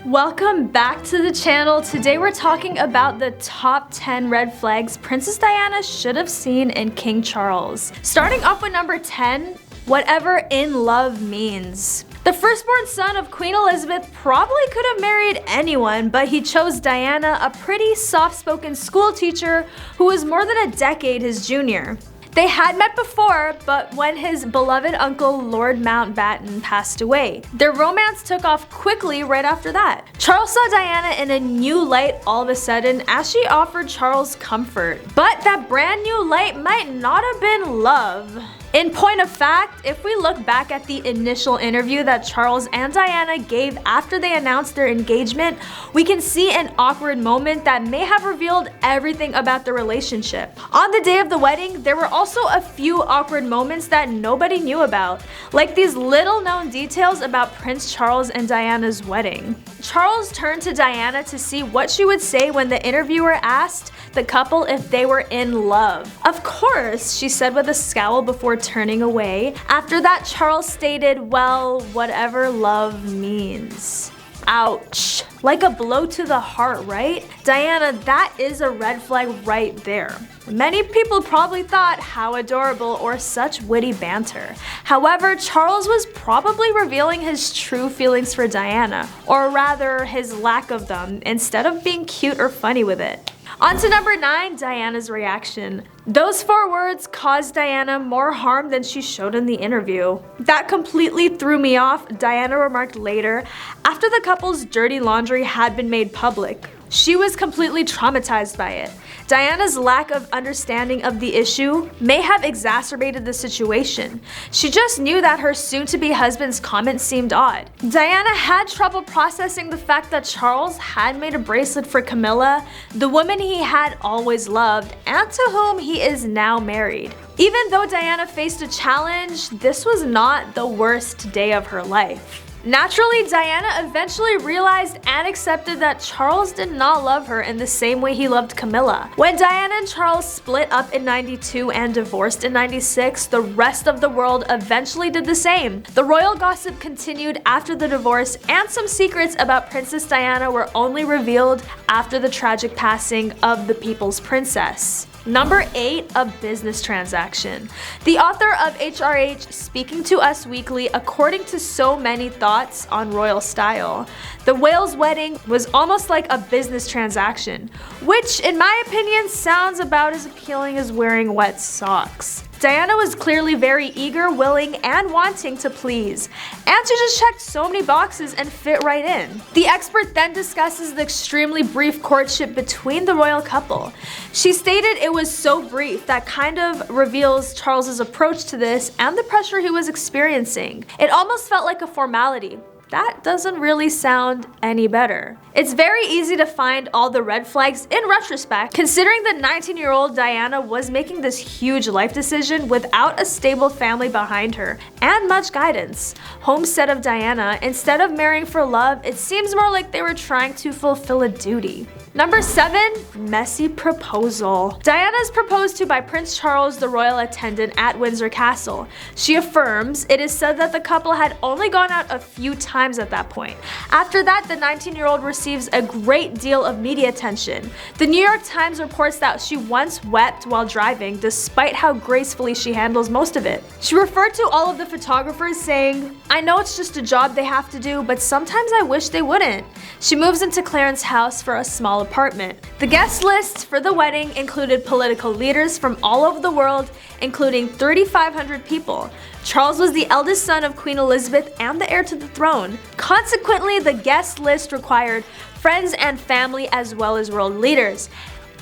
Welcome back to the channel. Today we're talking about the top 10 red flags Princess Diana should have seen in King Charles. Starting off with number 10, whatever in love means. The firstborn son of Queen Elizabeth probably could have married anyone, but he chose Diana, a pretty soft-spoken school teacher who was more than a decade his junior. They had met before, but when his beloved uncle Lord Mountbatten passed away, their romance took off quickly right after that. Charles saw Diana in a new light all of a sudden as she offered Charles comfort. But that brand new light might not have been love. In point of fact, if we look back at the initial interview that Charles and Diana gave after they announced their engagement, we can see an awkward moment that may have revealed everything about the relationship. On the day of the wedding, there were also a few awkward moments that nobody knew about, like these little known details about Prince Charles and Diana's wedding. Charles turned to Diana to see what she would say when the interviewer asked the couple if they were in love. Of course, she said with a scowl before turning away. After that, Charles stated, well, whatever love means. Ouch. Like a blow to the heart, right? Diana, that is a red flag right there. Many people probably thought how adorable or such witty banter. However, Charles was probably revealing his true feelings for Diana, or rather his lack of them, instead of being cute or funny with it. On to number 9, Diana's reaction. Those 4 words caused Diana more harm than she showed in the interview. That completely threw me off, Diana remarked later, after the couple's dirty laundry had been made public. She was completely traumatized by it. Diana's lack of understanding of the issue may have exacerbated the situation. She just knew that her soon-to-be husband's comment seemed odd. Diana had trouble processing the fact that Charles had made a bracelet for Camilla, the woman he had always loved, and to whom he is now married. Even though Diana faced a challenge, this was not the worst day of her life. Naturally, Diana eventually realized and accepted that Charles did not love her in the same way he loved Camilla. When Diana and Charles split up in '92 and divorced in '96, the rest of the world eventually did the same. The royal gossip continued after the divorce, and some secrets about Princess Diana were only revealed after the tragic passing of the People's Princess. Number 8, a business transaction. The author of HRH speaking to Us Weekly, according to so many thoughts on royal style, the Wales wedding was almost like a business transaction, which in my opinion sounds about as appealing as wearing wet socks. Diana was clearly very eager, willing, and wanting to please, and she just checked so many boxes and fit right in. The expert then discusses the extremely brief courtship between the royal couple. She stated it was so brief that kind of reveals Charles's approach to this and the pressure he was experiencing. It almost felt like a formality. That doesn't really sound any better. It's very easy to find all the red flags in retrospect, considering the 19-year-old Diana was making this huge life decision without a stable family behind her and much guidance. Homestead of Diana, instead of marrying for love, it seems more like they were trying to fulfill a duty. Number 7, messy proposal. Diana is proposed to by Prince Charles, the royal attendant at Windsor Castle. She affirms it is said that the couple had only gone out a few times at that point. After that, the 19-year-old receives a great deal of media attention. The New York Times reports that she once wept while driving, despite how gracefully she handles most of it. She referred to all of the photographers saying, "I know it's just a job they have to do, but sometimes I wish they wouldn't." She moves into Clarence's house for a small apartment. The guest list for the wedding included political leaders from all over the world, including 3,500 people. Charles was the eldest son of Queen Elizabeth and the heir to the throne. Consequently, the guest list required friends and family as well as world leaders.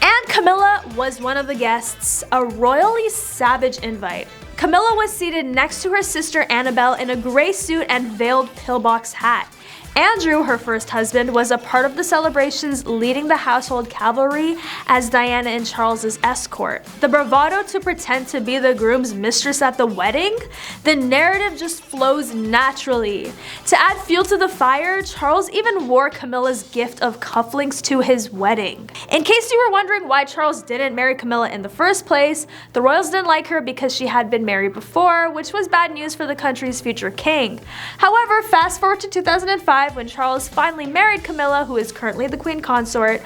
And Camilla was one of the guests, a royally savage invite. Camilla was seated next to her sister Annabelle in a gray suit and veiled pillbox hat. Andrew, her first husband, was a part of the celebrations, leading the household cavalry as Diana and Charles's escort. The bravado to pretend to be the groom's mistress at the wedding? The narrative just flows naturally. To add fuel to the fire, Charles even wore Camilla's gift of cufflinks to his wedding. In case you were wondering why Charles didn't marry Camilla in the first place, the royals didn't like her because she had been married before, which was bad news for the country's future king. However, fast forward to 2005, 1995, when Charles finally married Camilla, who is currently the queen consort,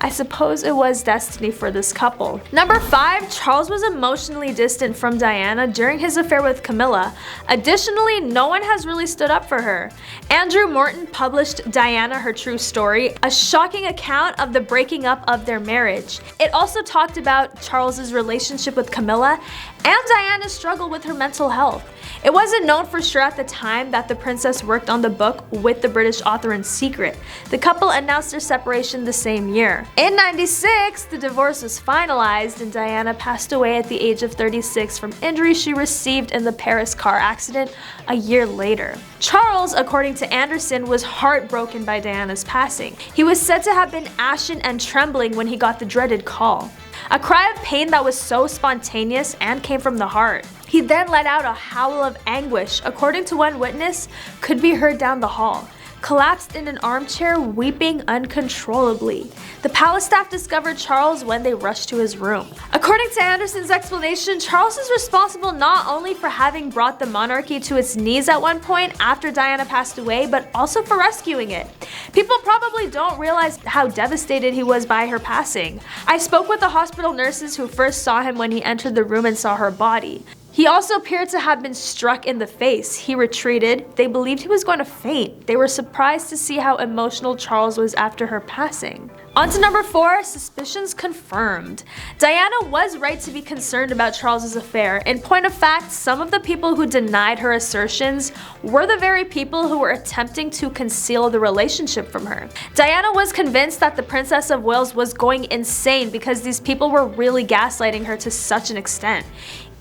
I suppose it was destiny for this couple. Number 5, Charles was emotionally distant from Diana during his affair with Camilla. Additionally, no one has really stood up for her. Andrew Morton published Diana, Her True Story, a shocking account of the breaking up of their marriage. It also talked about Charles's relationship with Camilla and Diana's struggle with her mental health. It wasn't known for sure at the time that the princess worked on the book with the British author in secret. The couple announced their separation the same year. In '96, the divorce was finalized and Diana passed away at the age of 36 from injuries she received in the Paris car accident a year later. Charles, according to Anderson, was heartbroken by Diana's passing. He was said to have been ashen and trembling when he got the dreaded call. A cry of pain that was so spontaneous and came from the heart. He then let out a howl of anguish, according to one witness, could be heard down the hall. Collapsed in an armchair, weeping uncontrollably. The palace staff discovered Charles when they rushed to his room. According to Anderson's explanation, Charles is responsible not only for having brought the monarchy to its knees at one point after Diana passed away, but also for rescuing it. People probably don't realize how devastated he was by her passing. I spoke with the hospital nurses who first saw him when he entered the room and saw her body. He also appeared to have been struck in the face. He retreated. They believed he was going to faint. They were surprised to see how emotional Charles was after her passing. On to number 4, suspicions confirmed. Diana was right to be concerned about Charles's affair. In point of fact, some of the people who denied her assertions were the very people who were attempting to conceal the relationship from her. Diana was convinced that the Princess of Wales was going insane because these people were really gaslighting her to such an extent.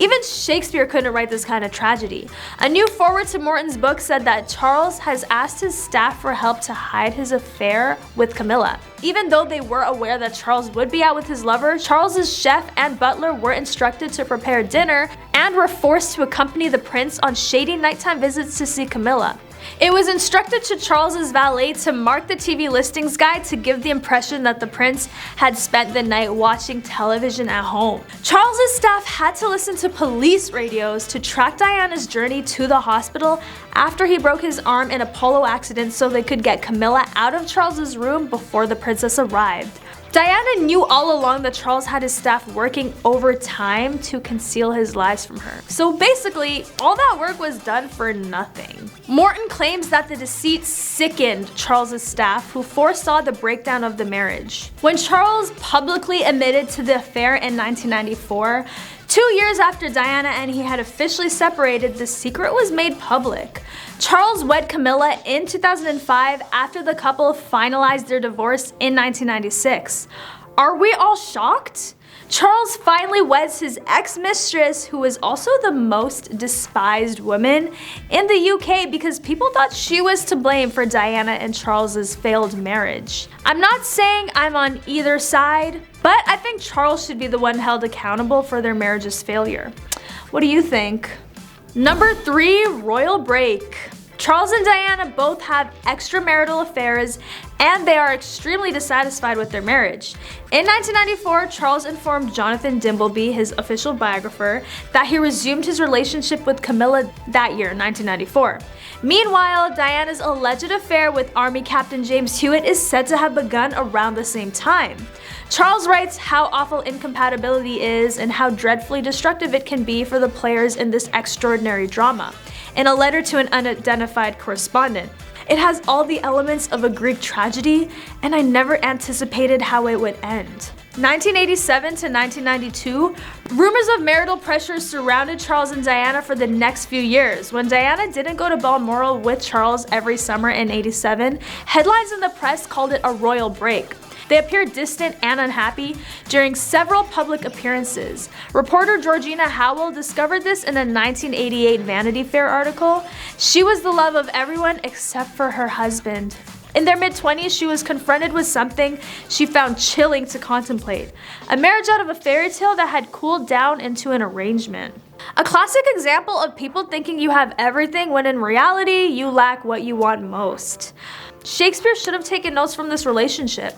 Even Shakespeare couldn't write this kind of tragedy. A new foreword to Morton's book said that Charles has asked his staff for help to hide his affair with Camilla. Even though they were aware that Charles would be out with his lover, Charles's chef and butler were instructed to prepare dinner and were forced to accompany the prince on shady nighttime visits to see Camilla. It was instructed to Charles's valet to mark the TV listings guide to give the impression that the prince had spent the night watching television at home. Charles's staff had to listen to police radios to track Diana's journey to the hospital after he broke his arm in a polo accident so they could get Camilla out of Charles's room before the princess arrived. Diana knew all along that Charles had his staff working overtime to conceal his lies from her. So basically, all that work was done for nothing. Morton claims that the deceit sickened Charles's staff, who foresaw the breakdown of the marriage. When Charles publicly admitted to the affair in 1994, 2 years after Diana and he had officially separated, the secret was made public. Charles wed Camilla in 2005 after the couple finalized their divorce in 1996. Are we all shocked? Charles finally weds his ex-mistress, who was also the most despised woman in the UK because people thought she was to blame for Diana and Charles's failed marriage. I'm not saying I'm on either side, but I think Charles should be the one held accountable for their marriage's failure. What do you think? Number 3, royal break. Charles and Diana both have extramarital affairs and they are extremely dissatisfied with their marriage. In 1994, Charles informed Jonathan Dimbleby, his official biographer, that he resumed his relationship with Camilla that year, 1994. Meanwhile, Diana's alleged affair with Army Captain James Hewitt is said to have begun around the same time. Charles writes how awful incompatibility is and how dreadfully destructive it can be for the players in this extraordinary drama, in a letter to an unidentified correspondent. It has all the elements of a Greek tragedy, and I never anticipated how it would end. 1987 to 1992, rumors of marital pressure surrounded Charles and Diana for the next few years. When Diana didn't go to Balmoral with Charles every summer in '87, headlines in the press called it a royal break. They appeared distant and unhappy during several public appearances. Reporter Georgina Howell discovered this in a 1988 Vanity Fair article. She was the love of everyone except for her husband. In their mid-20s, she was confronted with something she found chilling to contemplate: a marriage out of a fairy tale that had cooled down into an arrangement. A classic example of people thinking you have everything when in reality you lack what you want most. Shakespeare should have taken notes from this relationship.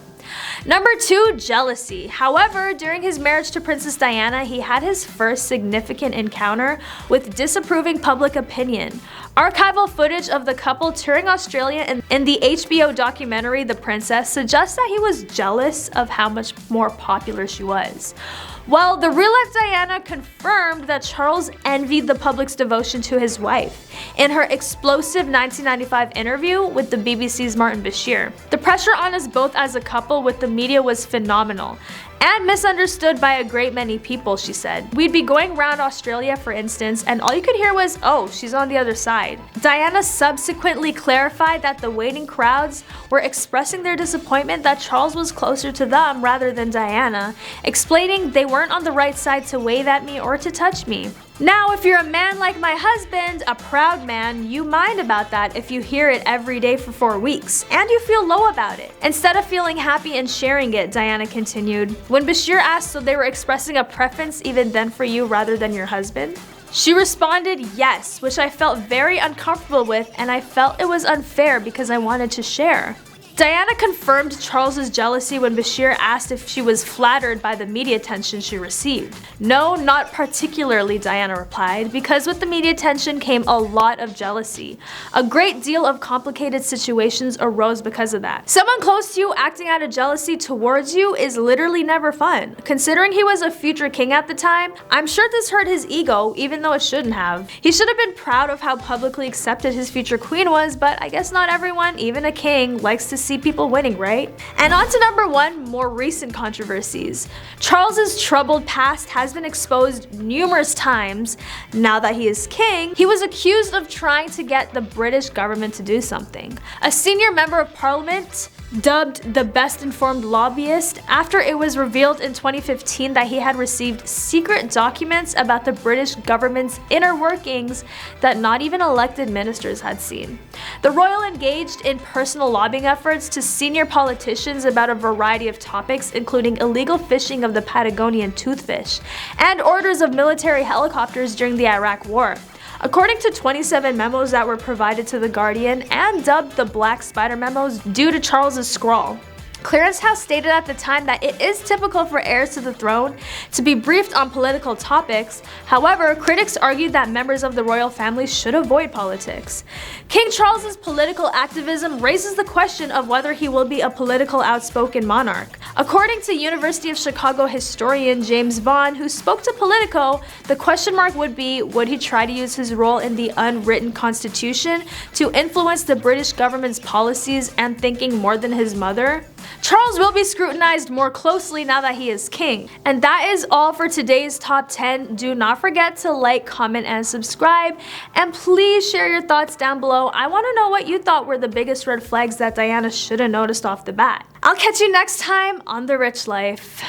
Number 2, jealousy. However, during his marriage to Princess Diana, he had his first significant encounter with disapproving public opinion. Archival footage of the couple touring Australia in the HBO documentary The Princess suggests that he was jealous of how much more popular she was. Well, the real-life Diana confirmed that Charles envied the public's devotion to his wife in her explosive 1995 interview with the BBC's Martin Bashir. The pressure on us both as a couple with the media was phenomenal and misunderstood by a great many people, she said. We'd be going around Australia, for instance, and all you could hear was, "Oh, she's on the other side." Diana subsequently clarified that the waiting crowds were expressing their disappointment that Charles was closer to them rather than Diana, explaining they weren't on the right side to wave at me or to touch me. Now, if you're a man like my husband, a proud man, you mind about that if you hear it every day for 4 weeks, and you feel low about it, instead of feeling happy and sharing it, Diana continued. When Bashir asked so they were expressing a preference even then for you rather than your husband, she responded yes, which I felt very uncomfortable with, and I felt it was unfair because I wanted to share. Diana confirmed Charles's jealousy when Bashir asked if she was flattered by the media attention she received. No, not particularly, Diana replied, because with the media attention came a lot of jealousy. A great deal of complicated situations arose because of that. Someone close to you acting out of jealousy towards you is literally never fun. Considering he was a future king at the time, I'm sure this hurt his ego, even though it shouldn't have. He should have been proud of how publicly accepted his future queen was, but I guess not everyone, even a king, likes to see people winning, right? And on to number 1, more recent controversies. Charles's troubled past has been exposed numerous times. Now that he is king, he was accused of trying to get the British government to do something. A senior member of parliament, dubbed the best informed lobbyist, after it was revealed in 2015 that he had received secret documents about the British government's inner workings that not even elected ministers had seen. The royal engaged in personal lobbying efforts to senior politicians about a variety of topics, including illegal fishing of the Patagonian toothfish and orders of military helicopters during the Iraq War. According to 27 memos that were provided to The Guardian and dubbed the Black Spider memos due to Charles's scrawl, Clearance House stated at the time that it is typical for heirs to the throne to be briefed on political topics. However, critics argued that members of the royal family should avoid politics. King Charles's political activism raises the question of whether he will be a political outspoken monarch. According to University of Chicago historian James Vaughn, who spoke to Politico, the question mark would be, would he try to use his role in the unwritten constitution to influence the British government's policies and thinking more than his mother? Charles will be scrutinized more closely now that he is king. And that is all for today's top 10. Do not forget to like, comment, and subscribe. And please share your thoughts down below. I want to know what you thought were the biggest red flags that Diana should have noticed off the bat. I'll catch you next time on The Rich Life.